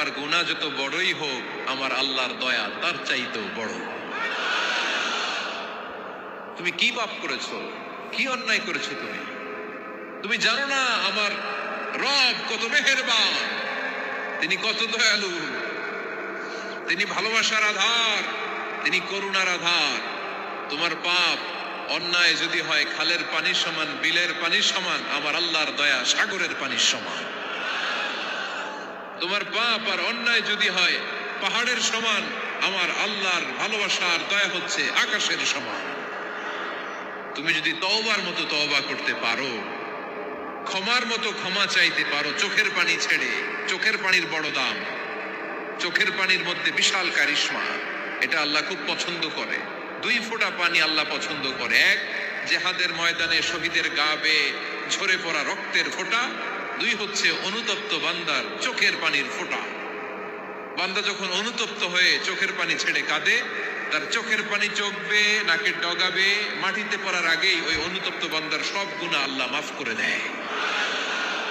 তোমার গুনাহ যত বড়ই হোক, আমার আল্লাহর দয়া তার চাইতেও বড়। তুমি কি পাপ করেছো, কি অন্যায় করেছো? তুমি জানো না আমার রব কত মেহেরবান, তিনি কত দয়ালু, তিনি ভালোবাসার আধার, তিনি করুণার আধার। তোমার পাপ অন্যায় যদি হয় খালের পানির সমান, বিলের পানির সমান, আমার আল্লাহর দয়া সাগরের পানির সমান। তোমার পাপ আর অন্যায় যদি হয় পাহাড়ের সমান, আমার আল্লাহর ভালোবাসার দয়া হচ্ছে আকাশের সমান। তুমি যদি তওবার মতো তওবা করতে পারো, ক্ষমার মতো ক্ষমা চাইতে পারো, চোখের পানি ছেড়ে, চোখের পানির বড় দাম, চোখের পানির মধ্যে বিশাল কারিশমা, এটা আল্লাহ খুব পছন্দ করে। 2 ফোঁটা পানি আল্লাহ পছন্দ করে। এক, জিহাদের ময়দানে শহীদের গা বেয়ে ঝরে পড়া রক্তের ফোঁটা। 2 হচ্ছে অনুতপ্ত বান্দার চোখের পানির ফোঁটা। বান্দা যখন অনুতপ্ত হয়ে চোখের পানি ছেড়ে কাঁদে, তার চোখের পানি চোখ বেয়ে নাকের ডগা বেয়ে মাটিতে পড়ার আগেই ওই অনুতপ্ত বান্দার সব গুনাহ আল্লাহ মাফ করে দেয়।